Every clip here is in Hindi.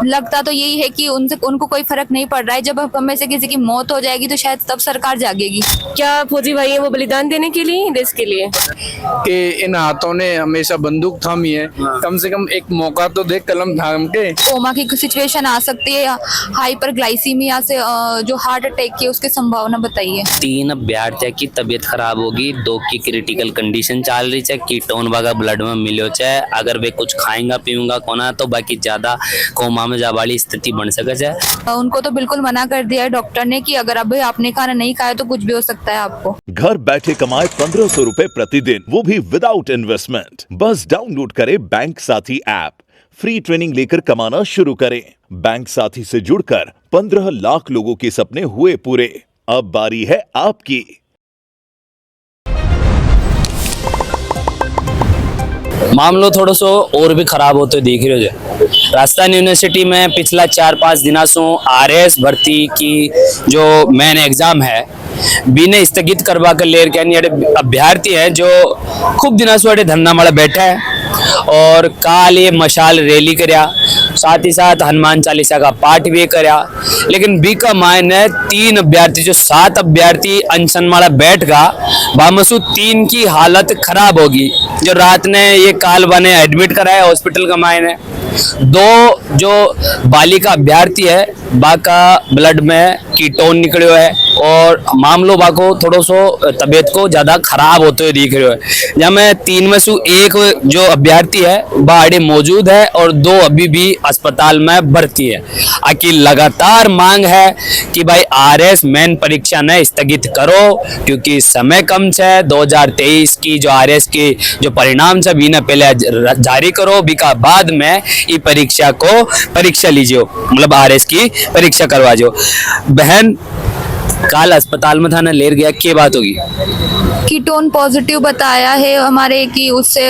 लगता तो यही है कि उनसे उनको कोई फर्क नहीं पड़ रहा है। जब हम में से किसी की मौत हो जाएगी तो शायद तब सरकार जागेगी। क्या फौजी भाई है वो बलिदान देने के लिए, देश के लिए? कि इन हाथों ने हमेशा बंदूक थामी है, कम से कम एक मौका तो दे कलम थाम के। कोमा की सिचुएशन आ सकती है, हाइपरग्लाइसीमिया से जो हार्ट अटैक की उसकी संभावना बताइए। 3 अभ्यर्थियों की तबीयत खराब होगी, 2 की क्रिटिकल कंडीशन चल रही है, कीटोन वाला ब्लड में मिलो है। अगर वे कुछ खाएंगा पीऊंगा कोना तो बाकी ज्यादा कोमा में जा वाली स्थिति बन सके है। उनको तो बिल्कुल मना कर दिया है डॉक्टर ने कि अगर अभी आपने खाना नहीं खाया तो कुछ भी हो सकता है आपको। घर बैठे कमाए 1500 रुपए प्रतिदिन, वो भी विदाउट इन्वेस्टमेंट। बस डाउनलोड करें बैंक साथी ऐप, फ्री ट्रेनिंग लेकर कमाना शुरू करें। बैंक साथी से जुड़कर 15 लाख लोगों के सपने हुए पूरे। अब बारी है आपकी। मामलो थोड़ा सो और भी खराब होते दिख रहे हो। राजस्थान यूनिवर्सिटी में पिछला 4-5 दिनों से आरएएस भर्ती की जो मेन एग्जाम है बीने स्थगित करवा कर लेर के अभ्यर्थी हैं जो खूब दिनों से धंधा माड़ा बैठा है और काल ये मशाल रैली करया, साथ ही साथ हनुमान चालीसा का पाठ भी करया। लेकिन बीका मायने 3 अभ्यर्थी जो 7 अभ्यर्थी अनशन माड़ा बैठ गा बामसु 3 की हालत खराब होगी। जो रात ने ये काल बने एडमिट कराया हॉस्पिटल का मायने। 2 जो बालिका अभ्यर्थी है बाका ब्लड में कीटोन निकलो है और मामलो बाको थोड़ो सो तबीयत को ज्यादा खराब होते हुए दिख रहे है। जहाँ में 3 में से 1 जो अभ्यर्थी है बाड़े मौजूद है और 2 अभी भी अस्पताल में भर्ती है। आकि लगातार मांग है कि भाई आरएस मेन परीक्षा ने स्थगित करो क्योंकि समय कम है। 2023 की जो आरएस की जो परिणाम है बीना पहले जारी करो, बीका बाद में ये परीक्षा लीजिए, मतलब आरएस की परीक्षा करवा जो। बहन काल अस्पताल में था ना लेर गया, क्या बात होगी? कीटोन पॉजिटिव बताया है हमारे कि उससे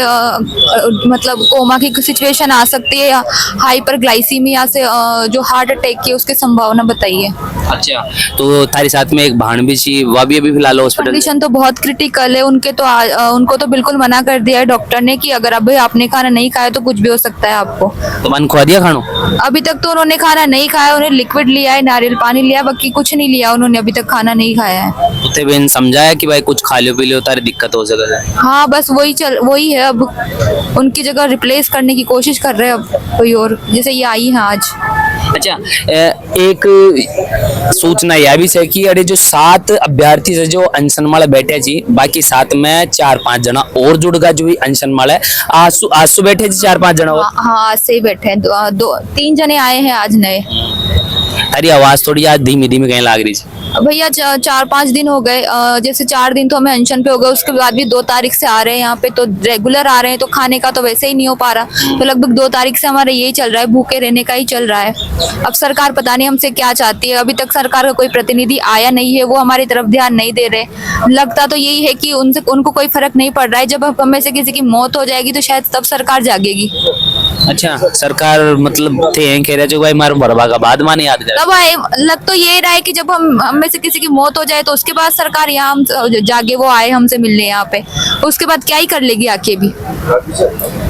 मतलब कोमा की सिचुएशन आ सकती है, हाइपरग्लाइसीमिया से जो हार्ट अटैक की उसकी संभावना बताइए। अच्छा, तो तारी साथ में एक भाण भी थी, वह भी अभी फिलहाल हॉस्पिटल। कंडीशन तो बहुत क्रिटिकल है उनको तो बिल्कुल मना कर दिया है डॉक्टर ने कि अगर अभी आपने खाना नहीं खाया तो कुछ भी हो सकता है आपको। तो मन खुआ दिया खानो? अभी तक तो उन्होंने खाना नहीं खाया, उन्हें लिक्विड लिया है, नारियल पानी लिया, बाकी कुछ नहीं लिया उन्होंने, अभी तक खाना नहीं खाया है। उते बेन समझाया कि भाई कुछ खा लो पी लो तारी दिक्कत हो सके। हाँ बस वही है, अब उनकी जगह रिप्लेस करने की कोशिश कर रहे हैं अब कोई और, जैसे ये आई है आज। अच्छा, एक सूचना यह भी है कि अरे जो 7 अभ्यर्थी से जो अनशन माला बैठे जी, बाकी 7 में 4-5 जना और जुड़ गा जो भी अनशन माला है। आज बैठे जी 4-5 जना और। हाँ आज से ही बैठे हैं, 2-3 जने आए हैं आज नए। अरे आवाज थोड़ी आज धीमी धीमी कहीं लाग रही है भैया। 4-5 दिन हो गए, जैसे 4 दिन तो हमें अनशन पे हो गए, उसके बाद भी 2 तारीख से आ रहे हैं यहाँ पे, तो रेगुलर आ रहे हैं, तो खाने का तो वैसे ही नहीं हो पा रहा। तो लगभग 2 तारीख से हमारा यही चल रहा है, भूखे रहने का ही चल रहा है। अब सरकार पता नहीं हमसे क्या चाहती है, अभी तक सरकार का कोई प्रतिनिधि आया नहीं है, वो हमारी तरफ ध्यान नहीं दे रहे। लगता तो यही है कि उनको कोई फर्क नहीं पड़ रहा है। जब हम में से किसी की मौत हो जाएगी तो शायद तब सरकार जागेगी। अच्छा, सरकार मतलब थे कह रहे जो भाई मारो बरबा का बाद माने याद कर। तब आए, लग तो ये रहा है कि जब हम में से किसी की मौत हो जाए तो उसके बाद सरकार यहाँ जागे, वो आए हमसे मिलने यहाँ पे, उसके बाद क्या ही कर लेगी आके भी।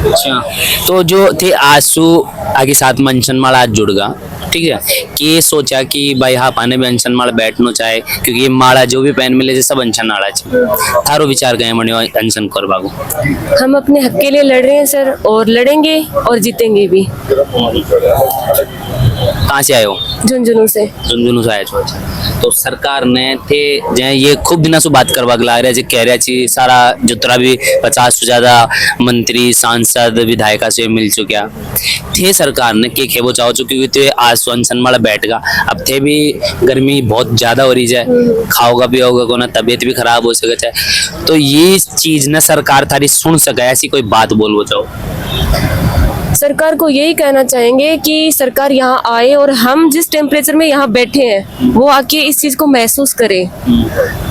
अच्छा, तो जो थे आंसू आगे साथ में अनशन माला आज जुड़ गा, ठीक है, कि सोचा कि भाई हाँ पाने में अनशन माला बैठना चाहे क्योंकि ये माला जो भी पहन मिले सब अनशन नाड़ा है। थारो विचार गए मणि अनशन करवा को? हम अपने हक के लिए लड़ रहे हैं सर, और लड़ेंगे और जीतेंगे भी। कहाँ से आए हो? झुंझुनू से। झुंझुनू से आए हो? तो सरकार ने थे ये खूब दिनों से बात करवा के ला रहे हैं, कह रहे हैं सारा जितना भी 50 से ज्यादा मंत्री सांसद विधायिका से मिल चुका थे। सरकार ने के खेबो चाहो क्योंकि थे आज अनशन माला बैठ गा, अब थे भी गर्मी बहुत ज्यादा हो रही है, खाओगा भी होगा को ना तबीयत भी खराब हो सके चाहे, तो ये चीज न सरकार थारी सुन सके, ऐसी कोई बात बोलबो चाहो? सरकार को यही कहना चाहेंगे कि सरकार यहाँ आए और हम जिस टेम्परेचर में यहाँ बैठे हैं वो आके इस चीज को महसूस करे।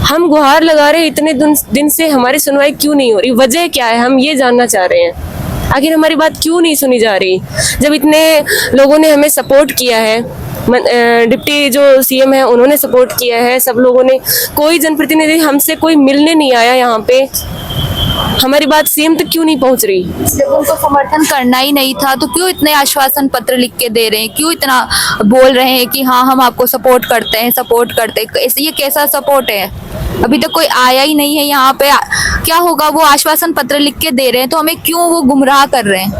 हम गुहार लगा रहे इतने दिन से, हमारी सुनवाई क्यों नहीं हो रही, वजह क्या है, हम ये जानना चाह रहे हैं। आखिर हमारी बात क्यों नहीं सुनी जा रही, जब इतने लोगों ने हमें सपोर्ट किया है, डिप्टी जो सीएम है उन्होंने सपोर्ट किया है, सब लोगों ने, कोई जनप्रतिनिधि हमसे कोई मिलने नहीं आया यहाँ पे। हमारी बात सीएम तक क्यों नहीं पहुंच रही? जब उनको समर्थन करना ही नहीं था तो क्यों इतने आश्वासन पत्र लिख के दे रहे हैं, क्यों इतना बोल रहे हैं कि हाँ हम आपको सपोर्ट करते हैं, सपोर्ट करते हैं? ये कैसा सपोर्ट है? अभी तक कोई आया ही नहीं है यहाँ पे। क्या होगा? वो आश्वासन पत्र लिख के दे रहे हैं तो हमें क्यों वो गुमराह कर रहे हैं?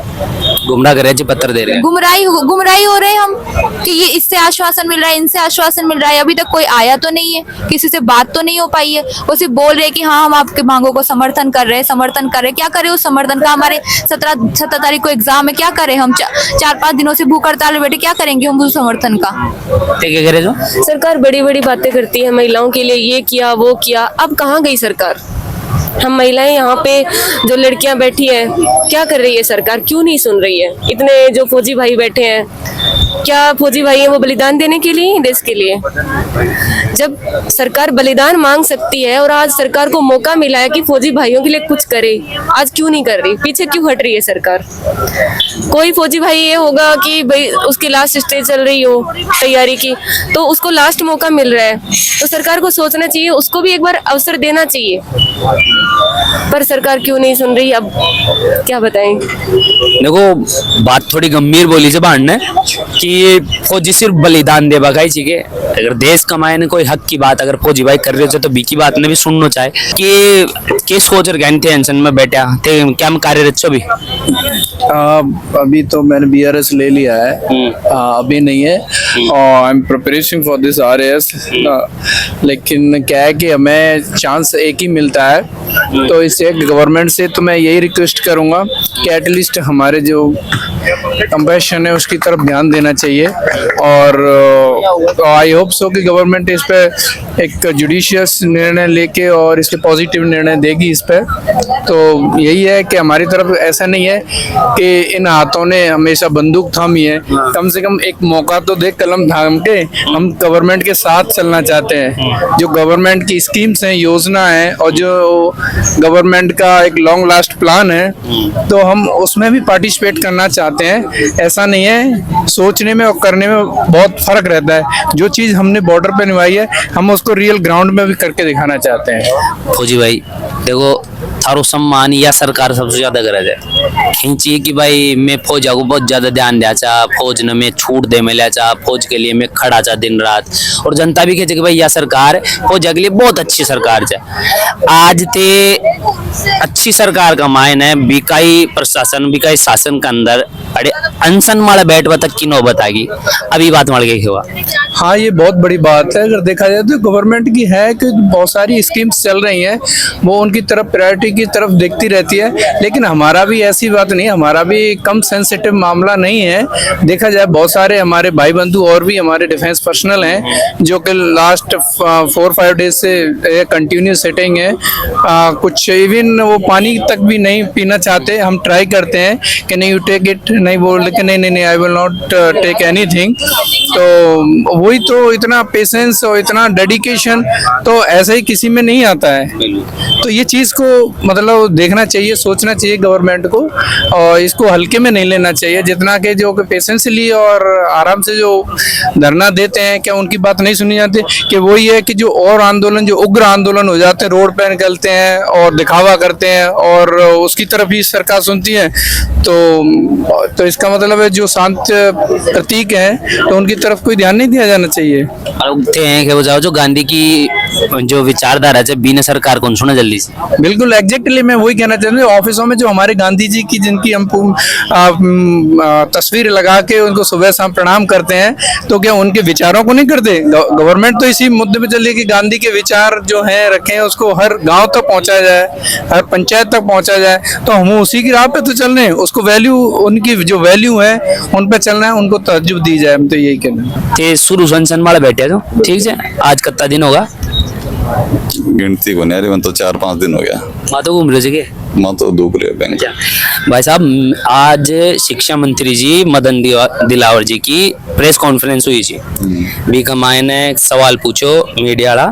गुमराह कर रहे हैं जी, पत्र दे रहे हैं। गुमराही हो रहे हैं हम कि ये इससे आश्वासन मिल रहा है, इनसे आश्वासन मिल रहा है। अभी तक कोई आया तो नहीं है, किसी से बात तो नहीं हो पाई है। वो सिर्फ बोल रहे हैं कि हाँ हम आपके मांगों को समर्थन कर रहे हैं, समर्थन कर रहे हैं। क्या करें उस समर्थन का? हमारे 17 तारीख को एग्जाम है, क्या करें हम? 4-5 दिनों से भूख हड़ताल में बैठे, क्या करेंगे हम उस समर्थन का? क्या कह रहे जो? सरकार बड़ी बड़ी बातें करती है महिलाओं के लिए, ये किया वो किया। अब कहाँ गई सरकार? हम महिलाएं यहाँ पे जो लड़कियां बैठी हैं, क्या कर रही है सरकार? क्यों नहीं सुन रही है? इतने जो फौजी भाई बैठे हैं, क्या फौजी भाई हैं वो बलिदान देने के लिए, देश के लिए? जब सरकार बलिदान मांग सकती है और आज सरकार को मौका मिला है कि फौजी भाइयों के लिए कुछ करे, आज क्यों नहीं कर रही? पीछे क्यों हट रही है सरकार? कोई फौजी भाई ये होगा कि भाई उसकी लास्ट स्टेज चल रही हो तैयारी की, तो उसको लास्ट मौका मिल रहा है, तो सरकार को सोचना चाहिए, उसको भी एक बार अवसर देना चाहिए। पर सरकार क्यों नहीं सुन रही? अब क्या बताएं? देखो बात थोड़ी गंभीर बोली से बाढ़ ने कि फौजी सिर्फ बलिदान दे बगाई चाहिए। अगर देश कमाए ने कोई हक की बात अगर फौजी भाई कर रहे हो तो बी की बात ने भी सुनना चाहे कि किस कोचर गए थे टेंशन में बैठा थे, क्या हम कार्यरत छो भी? अभी तो मैंने बीआरएस ले लिया है, अभी नहीं है और I am preparation for this RAS. लेकिन क्या है कि हमें चांस एक ही मिलता है, तो इससे गवर्नमेंट से तो मैं यही रिक्वेस्ट करूंगा कि एटलीस्ट हमारे जो कंपैशन है उसकी तरफ ध्यान देना चाहिए। और आई होप सो कि गवर्नमेंट इस पे एक जुडिशियस निर्णय लेके और इसके पॉजिटिव निर्णय देगी इस पे। तो यही है कि हमारी तरफ ऐसा नहीं है कि इन हाथों ने हमेशा बंदूक थामी है, कम से कम एक मौका तो दे कलम थाम के। हम गवर्नमेंट के साथ चलना चाहते हैं, जो गवर्नमेंट की स्कीम्स हैं, योजना है और जो गवर्नमेंट का एक लॉन्ग लास्ट प्लान है, तो हम उसमें भी पार्टिसिपेट करना चाहते हैं। ऐसा नहीं है, सोचने में और करने में बहुत फर्क रहता है। जो चीज़ हमने बॉर्डर पे निभाई है हम उसको रियल ग्राउंड में भी करके दिखाना चाहते हैं। फौजी भाई देखो थारो सम्मान या सरकार सबसे ज्यादा गरज है खींची कि भाई मैं फौज को बहुत ज्यादा ध्यान दिया चाह, फौज ने मैं छूट दे मिला चाह, फौज के लिए मैं खड़ा चाह दिन रात, और जनता भी कहती कि भाई यह सरकार फौज के लिए बहुत अच्छी सरकार है। आज ते अच्छी सरकार का मायने है बिकाई प्रशासन बिकाई शासन के अंदर अरे अनशन माला बैठवा तक की नौबत आएगी। अभी बात मर गई हुआ। हाँ, ये बहुत बड़ी बात है। अगर देखा जाए तो गवर्नमेंट की है कि बहुत सारी स्कीम्स चल रही हैं, वो उनकी तरफ प्रायोरिटी की तरफ देखती रहती है। लेकिन हमारा भी ऐसी बात नहीं, हमारा भी कम सेंसिटिव मामला नहीं है। देखा जाए बहुत सारे हमारे भाई बंधु और भी हमारे डिफेंस पर्सनल हैं जो कि लास्ट 4-5 डेज से कंटिन्यू सेटिंग है। कुछ इवन वो पानी तक भी नहीं पीना चाहते। हम ट्राई करते हैं कि नहीं यू टेक इट, नहीं बोल कि नहीं I will not take anything. तो वही तो इतना पेशेंस और इतना डेडिकेशन तो ऐसा ही किसी में नहीं आता है। तो ये चीज़ को मतलब देखना चाहिए, सोचना चाहिए गवर्नमेंट को, और इसको हल्के में नहीं लेना चाहिए। जितना कि जो पेशेंसली और आराम से जो धरना देते हैं, क्या उनकी बात नहीं सुनी जाती? कि वही है कि जो और आंदोलन, जो उग्र आंदोलन हो जाते हैं, रोड पर निकलते हैं और दिखावा करते हैं और उसकी तरफ ही सरकार सुनती है। तो इसका मतलब है जो शांत प्रतीक है तो उनकी तरफ कोई ध्यान नहीं दिया जाना चाहिए। हैं वो जाओ जो गांधी की जो विचारधारा है बीने सरकार कौन सुना जल्दी से। बिल्कुल एग्जैक्टली मैं वही कहना चाहता हूँ। ऑफिसों में जो हमारे गांधी जी की जिनकी हम तस्वीर लगा के उनको सुबह शाम प्रणाम करते हैं, तो क्या उनके विचारों को नहीं करते? गवर्नमेंट तो इसी मुद्दे पे चल रही है कि गांधी के विचार जो हैं रखे हैं उसको हर गांव तक पहुंचाया जाए, हर पंचायत तक पहुंचाया जाए। तो हम उसी की राह पे तो चल रहे हैं, उसको वैल्यू, उनकी जो वैल्यू है उन पे चलना है, उनको तवज्जो दी जाए। हम तो यही कहना शुरू संसन वाला बैठे तो ठीक है। आज कितना दिन होगा? गिनती को नहीं, तो 4-5 दिन हो गया। माँ तो घूम रहे थे, माँ तो दुख रहे बैंक। भाई साहब आज शिक्षा मंत्री जी मदन दिलावर जी की प्रेस कॉन्फ्रेंस हुई थी। बीका माए ने एक सवाल पूछो मीडिया वाला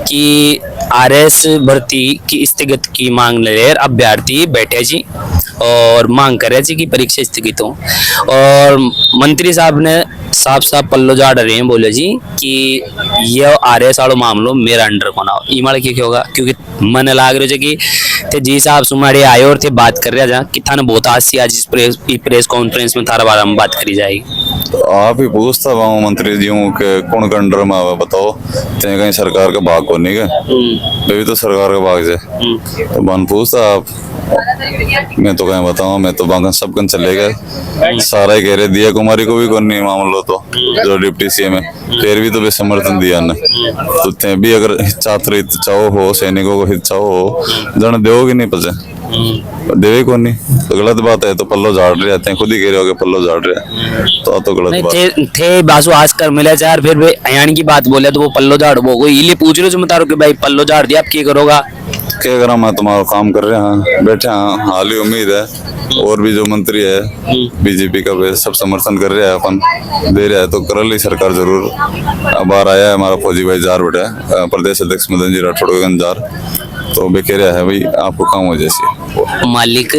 कि आरएस भर्ती की स्थगित की मांग ले अभ्यर्थी बैठे जी और मांग करे जी कि परीक्षा स्थगित हो, और मंत्री साहब ने साफ पल्लो झाड़ रहे हैं, बोले जी कि ये आरएस वालों मामलो मेरा अंडर को ना हो। ई माले क्या होगा? क्योंकि मन लाग रहे कि ते जी साहब सुमाड़े आए और थे बात कर रहे जा कि थाने बहुत हास्य आज इस प्रेस कॉन्फ्रेंस में थारा बारे में बात करी जाएगी। तो आप ही पूछता वहाँ मंत्री जी हूँ कि कौन कंडर में आवा बताओ, ते कहीं सरकार का भाग को नहीं गए, भी तो सरकार का भाग से तो बन पूछता आप, मैं तो कहीं बताऊँ, मैं तो बागन सब कन चले गए, सारा ही कह रहे दिया कुमारी को भी कौन नहीं मामलो तो जो डिप्टी सीएम है, फिर भी तो भी समर्थन दिया ना, तो ते भी अगर छात्र हित चाहो हो, सैनिकों को हित चाहो हो, जन देवोगे नहीं पचे, देवे को नहीं, तो गलत बात है। तो पल्लो झाड़ रहे आते हैं, खुद ही कह रहे हो कि पल्लो झाड़ रहे, तो गलत बात थे बासु आज कर मिले चार, फिर अयान की बात बोले तो वो पल्लो झाड़ वो इले पूछ रहे हो मतारो कि भाई पल्लो झाड़ दिया, आप क्या करोगा? क्या करा, मैं तुम्हारा काम कर रहे हैं, बैठे हैं, हाल ही उम्मीद है और भी जो मंत्री है बीजेपी का वे सब समर्थन कर रहे हैं, अपन दे रहे हैं तो कर ली सरकार जरूर। अब बार आया है हमारा फौजी भाई जार बेटा प्रदेश अध्यक्ष मदन जी राठौड़ जार, तो वे कह रहा है भाई आपको काम हो जैसे मालिक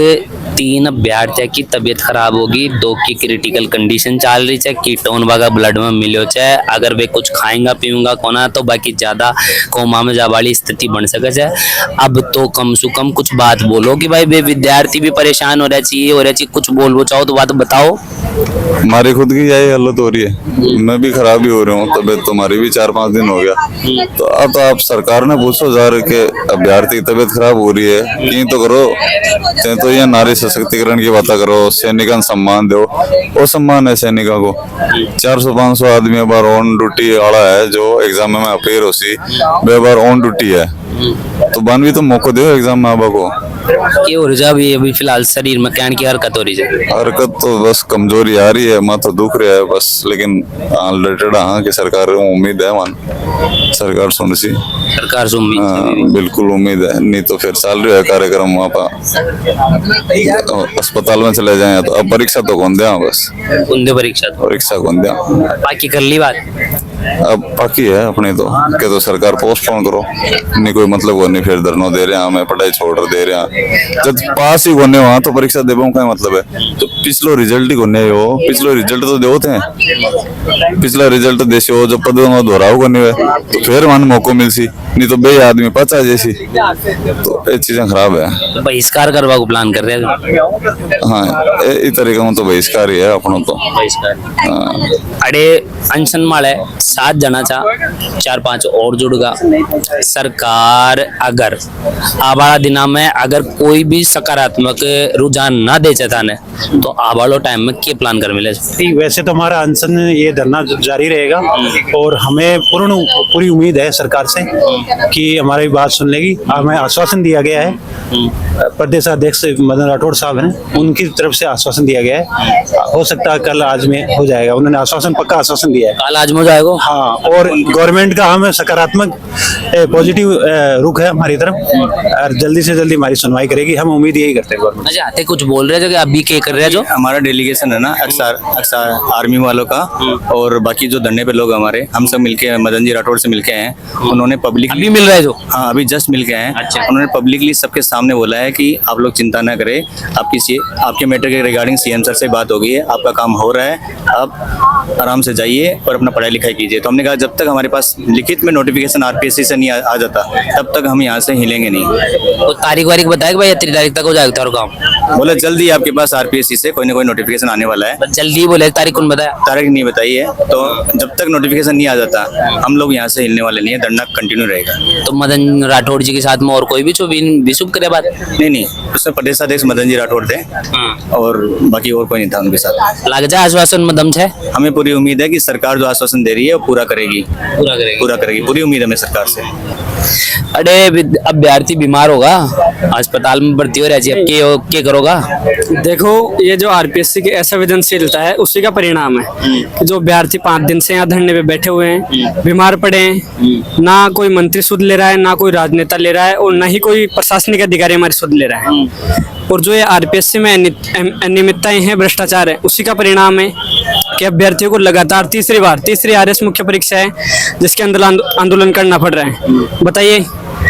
3 अभ्यर्थियों की तबीयत खराब होगी, 2 की क्रिटिकल कंडीशन चल रही है, कीटोन वाला ब्लड में मिलो है, अगर वे कुछ खाएंगा पीऊंगा कोना तो बाकी ज्यादा कोमा में जा वाली स्थिति बन सके है। अब तो कम से कम कुछ बात बोलो कि भाई वे विद्यार्थी भी परेशान हो रहा चाहिए, कुछ बोल चाहो तो बात बताओ। हमारी खुद की यही हालत हो रही है, मैं भी खराब ही हो रहा हूँ, तबीयत तुम्हारी भी 4-5 दिन हो गया, तो अब आप सरकार ने पूछो जा रहे के अभ्यर्थी की तबीयत खराब हो रही है कि तो करो, तो ये नारी सशक्तिकरण की बात करो, सैनिकों सम्मान दो, वो सम्मान है सैनिकों को। 400-500 आदमी बार ऑन ड्यूटी आड़ा है जो एग्जाम में अपेयर हो सी बे बार ऑन ड्यूटी है, तो बन भी तो मौका दो एग्जाम में आबा को। ये हो रहा है अभी फिलहाल शरीर में कहने की हरकत हो रही है, हरकत तो बस कमजोरी आ रही है, माथा दुख रहा है बस, लेकिन रिलेटेड हाँ कि सरकार उम्मीद है मान सरकार सुन सी, सरकार से उम्मीद बिल्कुल उम्मीद है, नहीं तो फिर चल रहा है कार्यक्रम वहाँ पर अस्पताल में चले जाए, तो अब परीक्षा तो कौन दिया, बस उनके परीक्षा कौन दिया, बाकी कर ली बात, अब बाकी है अपने तो के तो सरकार पोस्टपोन करो, नहीं कोई मतलब वो नहीं, फिर धरना दे रहे हैं, हमें पढ़ाई छोड़ दे रहे हैं, जब पास ही होने वहां तो परीक्षा देवों का मतलब है, तो पिछलो रिजल्ट ही होने हो, पिछलो रिजल्ट तो देते हैं, पिछला रिजल्ट देशे हो जो पद दोहराव करने हुए तो फिर मान मौको मिल सी, नहीं तो बे आदमी पचा जैसी, तो ये चीजें खराब है। तो बहिष्कार करवा को प्लान कर रहे हैं, हाँ इस तरीके में तो बहिष्कार ही है अपनों तो अरे अनशन माले 7 जना चा 4-5 और जुड़गा, सरकार अगर आवाड़ा दिना में अगर कोई भी सकारात्मक रुझान ना दे चाहता ने तो आवाड़ो टाइम में क्या प्लान कर मिले? वैसे तो हमारा अनशन ये धरना जारी रहेगा और हमें पूरी उम्मीद है सरकार से कि हमारी बात सुन लेगी। हमें आश्वासन दिया गया है, प्रदेश अध्यक्ष मदन राठौड़ साहब हैं, उनकी तरफ से आश्वासन दिया गया है, हो सकता है कल आज में हो जाएगा, उन्होंने आश्वासन पक्का आश्वासन दिया है, कल आज में हो जाएगा। हाँ, और गवर्नमेंट का हमें सकारात्मक पॉजिटिव रुख है हमारी तरफ, और जल्दी से जल्दी हमारी सुनवाई करेगी, हम उम्मीद यही करते हैं गवर्नमेंट। अच्छा आते कुछ बोल रहे थे कि अभी क्या कर रहे हैं? जो हमारा डेलीगेशन है ना अक्सर आर्मी वालों का और बाकी जो धरने पे लोग हमारे, हम सब मिलके मदन जी राठौड़ से मिलके आए हैं, उन्होंने पब्लिकली अभी मिल रहा है जो, हाँ अभी जस्ट मिल के आए हैं। अच्छा। उन्होंने पब्लिकली सबके सामने बोला है कि आप लोग चिंता ना करें, आपके मैटर के रिगार्डिंग सीएम सर से बात हो गई है, आपका काम हो रहा है, आप आराम से जाइए और अपना पढ़ाई लिखाई कीजिए। तो हमने कहा जब तक हमारे पास लिखित में नोटिफिकेशन आरपीएससी से नहीं आ जाता तब तक हम यहाँ से हिलेंगे नहीं। तो तारीख वारीख बताया कि भाई 3 तारीख तक हो जाएगा तारो काम? बोला जल्दी आपके पास आरपीएससी से कोई ना कोई नोटिफिकेशन आने वाला है। बस जल्दी बोले, तारीख कौन बताया? तारीख नहीं बताई है, तो जब तक नोटिफिकेशन नहीं आ जाता हम लोग यहाँ से हिलने वाले नहीं है, धरना कंटिन्यू रहेगा। तो मदन राठौड़ जी के साथ में और कोई भी विशुभ करे बात? नहीं, उसमें प्रदेश अध्यक्ष मदन जी राठौड़ थे और बाकी और कोई नहीं था उनके साथ। लग जाए आश्वासन में दम है? हमें पूरी उम्मीद है कि सरकार जो आश्वासन दे रही है वो पूरा करेगी, पूरी उम्मीद हमें सरकार से। अरे अभ्यर्थी बीमार होगा, अस्पताल में भर्ती हो रहा है, अब क्या करोगा? देखो ये जो आरपीएससी की असंवेदनशीलता है उसी का परिणाम है कि जो अभ्यर्थी 5 दिन से यहाँ धरने पे बैठे हुए हैं, बीमार पड़े हैं, ना कोई मंत्री सुध ले रहा है, ना कोई राजनेता ले रहा है और ना ही कोई प्रशासनिक अधिकारी हमारी सुध ले रहा है। और जो ये आरपीएससी में अनियमितताएं हैं, भ्रष्टाचार है, उसी का परिणाम है कि अभ्यर्थियों को लगातार तीसरी आरएस मुख्य परीक्षा है जिसके अंदर आंदोलन करना पड़ रहा है। बताइए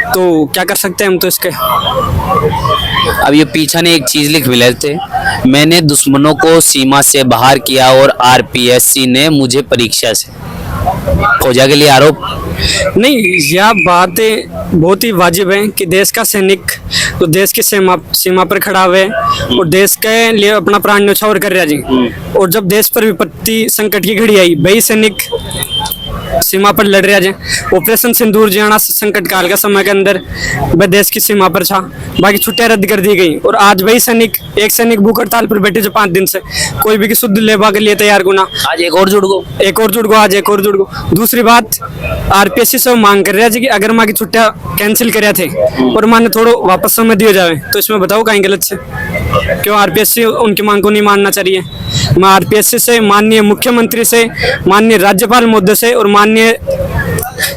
तो क्या कर सकते हैं हम तो इसके? अब ये पीछा ने एक चीज लिख मिले थे, मैंने दुश्मनों को सीमा से बाहर किया और आरपीएससी ने मुझे परीक्षा से। फौजा के लिए आरोप नहीं, यह बातें बहुत ही वाजिब है कि देश का सैनिक तो देश की सीमा पर खड़ा हुए और देश के लिए अपना प्राण न्यौछावर कर रहा जी। और जब देश पर विपत्ति संकट की घड़ी आई, वही सैनिक सीमा पर लड़ रहा है। ऑपरेशन सिंदूर जियाना संकट काल का समय के अंदर वह देश की सीमा पर था, बाकी छुट्टियां रद्द कर दी गई और आज वही सैनिक, एक सैनिक भूख हड़ताल पर बैठे जो 5 दिन से कोई भी की शुद्ध लेबा के लिए तैयार गुना। आज एक और जुड़ गो, आज एक और जुड़ गो। दूसरी बात, आरपीएससी से मांग कर रहा है कि अगर माँ की छुट्टियां कैंसिल करे थे और माँ ने थोड़ा वापस समय दिया जाए, तो इसमें बताओ कहीं गलत से क्यों आरपीएससी उनकी मांग को नहीं मानना चाहिए। मैं आरपीएससी से, माननीय मुख्यमंत्री से, माननीय राज्यपाल महोदय से और माननीय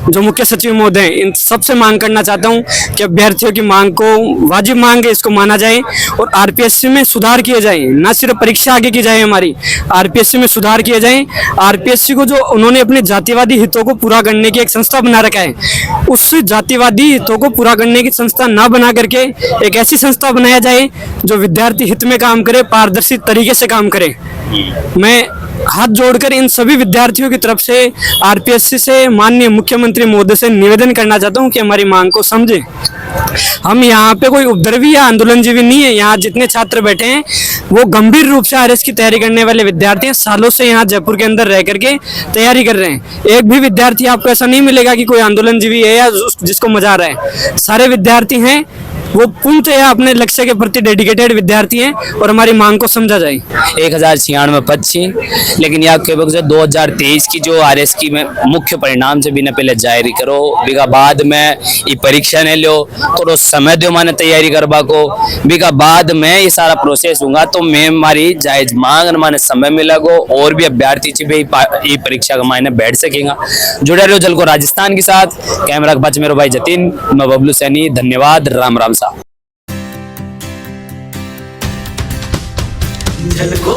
जो मुख्य सचिव महोदय हैं, इन सबसे मांग करना चाहता हूं कि अभ्यर्थियों की मांग को वाजिब मांग है, इसको माना जाए और आरपीएससी में सुधार किए जाए। न सिर्फ परीक्षा आगे की जाए, हमारी आरपीएससी में सुधार किए जाए। आरपीएससी को जो उन्होंने अपने जातिवादी हितों को पूरा करने की एक संस्था बना रखा है, उस जातिवादी हितों को पूरा करने की संस्था ना बना करके एक ऐसी संस्था बनाया जाए जो विद्यार्थी हित में काम करे, पारदर्शी तरीके से काम करे। मैं हाथ जोड़कर इन सभी विद्यार्थियों की तरफ से आरपीएससी से, माननीय मुख्यमंत्री महोदय से निवेदन करना चाहता हूं कि हमारी मांग को समझें। हम यहाँ पे कोई उपद्रवी या आंदोलनजीवी नहीं है। यहाँ जितने छात्र बैठे हैं वो गंभीर रूप से आरएस की तैयारी करने वाले विद्यार्थी हैं। सालों से यहाँ जयपुर के अंदर रह करके तैयारी कर रहे हैं। एक भी विद्यार्थी आपको ऐसा नहीं मिलेगा कि कोई आंदोलनजीवी है या जिसको मजा आ रहा है। सारे विद्यार्थी हैं वो पूर्णतः अपने लक्ष्य के प्रति डेडिकेटेड विद्यार्थी हैं और हमारी मांग को समझा जाए। 1096 पद थी, लेकिन यहाँ के 2023 की जो आरएस की में मुख्य परिणाम से बिना पहले जारी करो, बिका बाद में ये परीक्षा ने लो, थोड़ा समय दो माने तैयारी करवा को, बिका बाद में ये सारा प्रोसेस होगा तो मैं हमारी जायज मांग माने समय मिलेगा और भी अभ्यर्थी भी ये परीक्षा का मायने बैठ सकेगा। जुड़े रहो जल को राजस्थान के साथ। कैमरा के पास मेरे भाई जतिन, मैं बबलू सैनी। धन्यवाद। राम राम साहब। झलको